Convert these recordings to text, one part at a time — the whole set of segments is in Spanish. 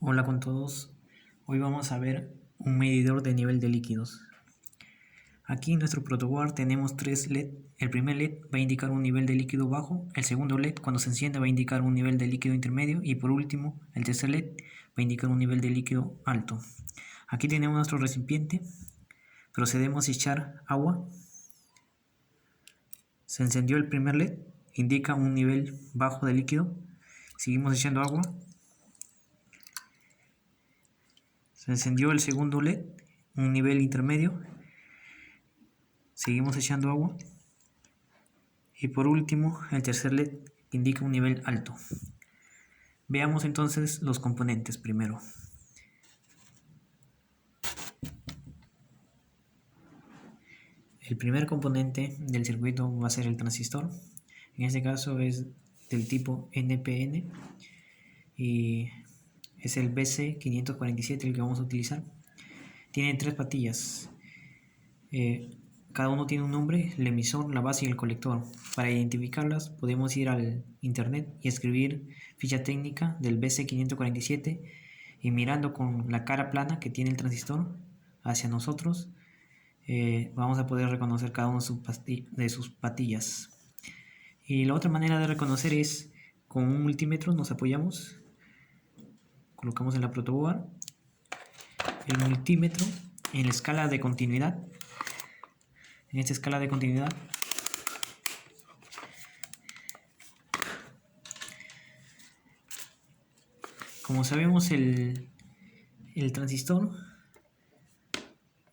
Hola con todos, hoy vamos a ver un medidor de nivel de líquidos. Aquí en nuestro protoboard tenemos tres LED. El primer LED va a indicar un nivel de líquido bajo, el segundo LED cuando se encienda va a indicar un nivel de líquido intermedio y por último el tercer LED va a indicar un nivel de líquido alto. Aquí tenemos nuestro recipiente, procedemos a echar agua. Se encendió el primer LED, indica un nivel bajo de líquido, seguimos echando agua. Se encendió el segundo LED, un nivel intermedio. Seguimos echando agua. Y por último, el tercer LED indica un nivel alto. Veamos entonces los componentes primero. El primer componente del circuito va a ser el transistor. En este caso es del tipo NPN y es el BC547 el que vamos a utilizar. Tiene tres patillas. Cada uno tiene un nombre, el emisor, la base y el colector. Para identificarlas podemos ir al internet y escribir ficha técnica del BC547 y mirando con la cara plana que tiene el transistor hacia nosotros vamos a poder reconocer cada una de sus patillas. Y la otra manera de reconocer es con un multímetro. Nos apoyamos, colocamos en la protoboard el multímetro en la escala de continuidad. En esta escala de continuidad como sabemos el transistor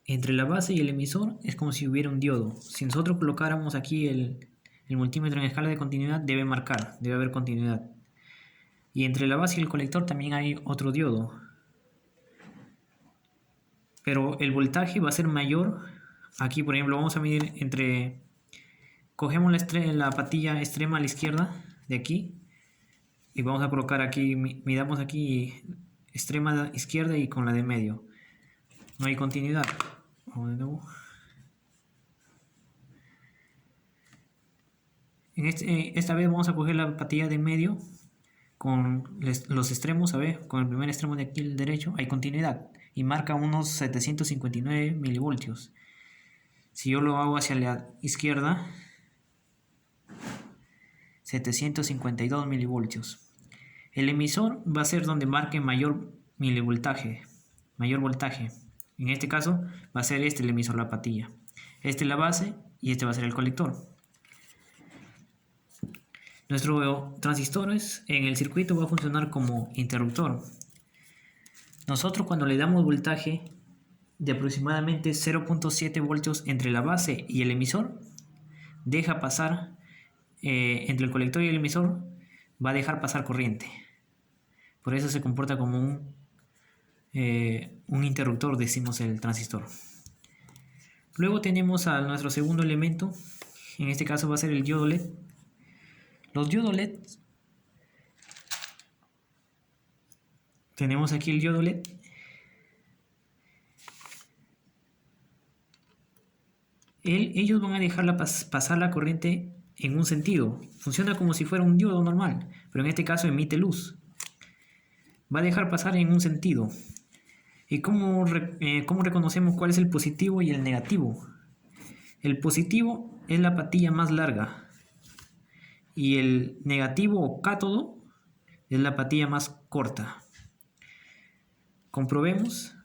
entre la base y el emisor es como si hubiera un diodo. Si nosotros colocáramos aquí el multímetro en escala de continuidad debe haber continuidad. Y entre la base y el colector también hay otro diodo. Pero el voltaje va a ser mayor. Aquí por ejemplo vamos a medir cogemos la patilla extrema a la izquierda de aquí y vamos a colocar aquí, midamos aquí extrema izquierda y con la de medio. No hay continuidad. Vamos de nuevo. Esta vez vamos a coger la patilla de medio con los extremos. A ver, con el primer extremo de aquí el derecho hay continuidad y marca unos 759 milivoltios. Si yo lo hago hacia la izquierda, 752 milivoltios. El emisor va a ser donde marque mayor voltaje. En este caso va a ser el emisor, la patilla. Este es la base y este va a ser el colector. Nuestro transistor en el circuito va a funcionar como interruptor. Nosotros cuando le damos voltaje de aproximadamente 0.7 voltios entre la base y el emisor, deja pasar entre el colector y el emisor, va a dejar pasar corriente. Por eso se comporta como un interruptor, decimos el transistor. Luego tenemos a nuestro segundo elemento, en este caso va a ser el diodo LED. Los diodos LED, tenemos aquí el diodo LED. Ellos van a dejar pasar la corriente en un sentido. Funciona como si fuera un diodo normal, pero en este caso emite luz. Va a dejar pasar en un sentido. ¿Y cómo reconocemos cuál es el positivo y el negativo? El positivo es la patilla más larga y el negativo o cátodo es la patilla más corta. Comprobemos,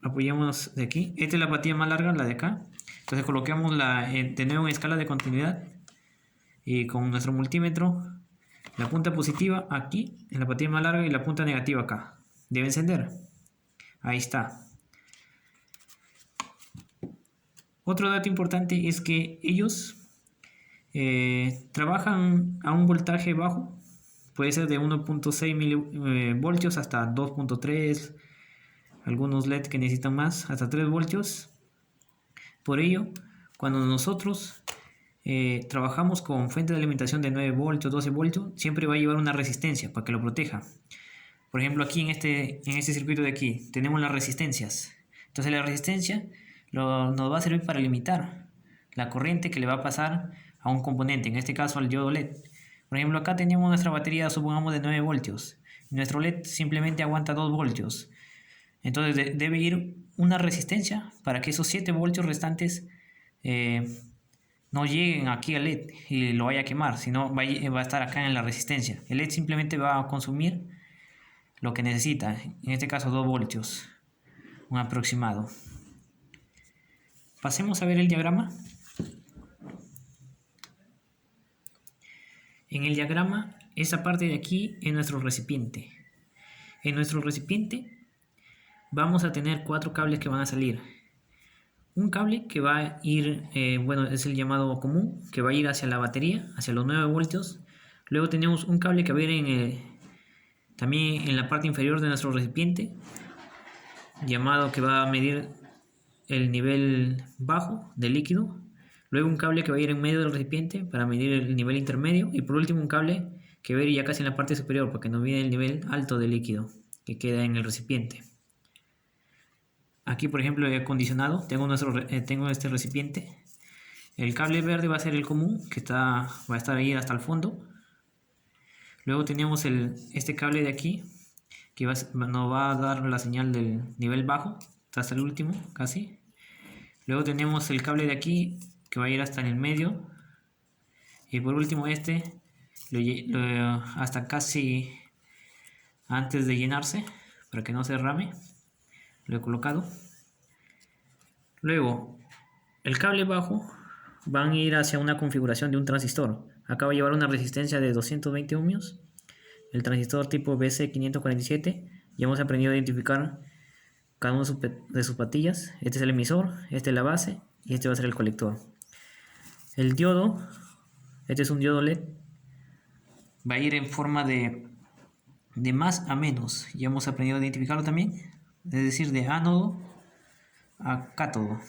apoyamos de aquí. Esta es la patilla más larga, la de acá. Entonces coloquemos de nuevo en escala de continuidad y con nuestro multímetro la punta positiva aquí en la patilla más larga y la punta negativa acá. Debe encender. Ahí está. Otro dato importante es que ellos trabajan a un voltaje bajo. Puede ser de 1.6 milivoltios hasta 2.3. Algunos LED que necesitan más, hasta 3 voltios. Por ello, cuando nosotros trabajamos con fuente de alimentación de 9 voltios, 12 voltios, siempre va a llevar una resistencia para que lo proteja. Por ejemplo, aquí en este circuito de aquí tenemos las resistencias. Entonces la resistencia nos va a servir para limitar la corriente que le va a pasar a un componente, en este caso al diodo LED. Por ejemplo, acá tenemos nuestra batería, supongamos, de 9 voltios. nuestro LED simplemente aguanta 2 voltios. Entonces debe ir una resistencia para que esos 7 voltios restantes no lleguen aquí al LED y lo vaya a quemar, sino va a estar acá en la resistencia. El LED simplemente va a consumir lo que necesita, en este caso 2 voltios, un aproximado. Pasemos a ver el diagrama. En el diagrama, esta parte de aquí es nuestro recipiente. En nuestro recipiente vamos a tener 4 cables que van a salir. Un cable que va a ir, es el llamado común, que va a ir hacia la batería, hacia los 9 voltios. Luego tenemos un cable que va a ir también en la parte inferior de nuestro recipiente, llamado que va a medir el nivel bajo del líquido. Luego un cable que va a ir en medio del recipiente para medir el nivel intermedio. Y por último un cable que va a ir ya casi en la parte superior para que nos mide el nivel alto del líquido que queda en el recipiente. Aquí por ejemplo he acondicionado, tengo este recipiente. El cable verde va a ser el común, que va a estar ahí hasta el fondo. Luego tenemos este cable de aquí, que nos va a dar la señal del nivel bajo, hasta el último casi. Luego tenemos el cable de aquí, que va a ir hasta en el medio. Y por último hasta casi antes de llenarse, para que no se derrame. Lo he colocado. Luego, el cable bajo van a ir hacia una configuración de un transistor. Acá va a llevar una resistencia de 220 ohmios. El transistor tipo BC547. Ya hemos aprendido a identificar cada uno de sus patillas. Este es el emisor, este es la base y este va a ser el colector. El diodo, este es un diodo LED. Va a ir en forma de más a menos. Ya hemos aprendido a identificarlo también. Es decir, de ánodo a cátodo.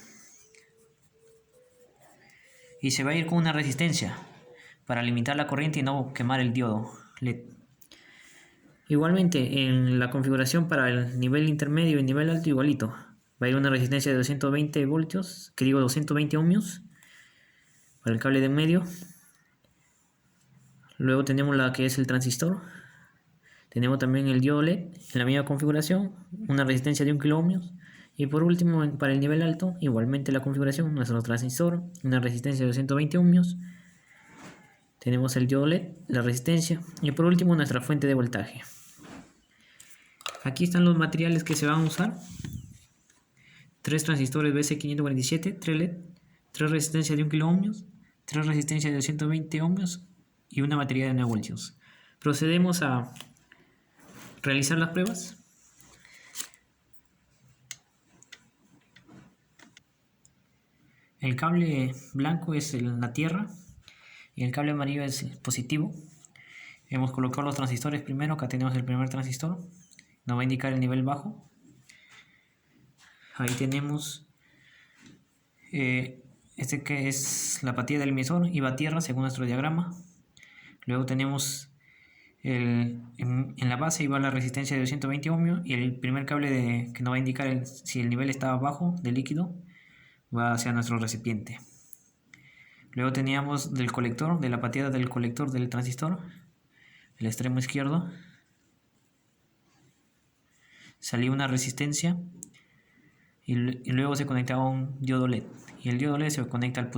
Y se va a ir con una resistencia para limitar la corriente y no quemar el diodo LED. Igualmente en la configuración para el nivel intermedio y nivel alto igualito. Va a ir una resistencia de 220 voltios, 220 ohmios para el cable de en medio. Luego tenemos la que es el transistor. Tenemos también el diodo LED en la misma configuración, una resistencia de 1 kilo ohmios. Y por último, para el nivel alto, igualmente la configuración, nuestro transistor, una resistencia de 220 ohmios. Tenemos el diodo LED, la resistencia y por último nuestra fuente de voltaje. Aquí están los materiales que se van a usar. 3 transistores BC547, 3 LED, 3 resistencias de 1 kilo ohmios, 3 resistencias de 220 ohmios y una batería de 9 voltios. Procedemos a realizar las pruebas. El cable blanco es la tierra y el cable amarillo es positivo. Hemos colocado los transistores primero. Acá tenemos el primer transistor, nos va a indicar el nivel bajo. Ahí tenemos este que es la patilla del emisor y va a tierra según nuestro diagrama. Luego tenemos en la base iba la resistencia de 220 ohmios y el primer cable que nos va a indicar si el nivel está bajo del líquido va hacia nuestro recipiente. Luego teníamos del colector, de la patilla del colector del transistor, el extremo izquierdo. Salió una resistencia y luego se conectaba a un diodo LED y el diodo LED se conecta al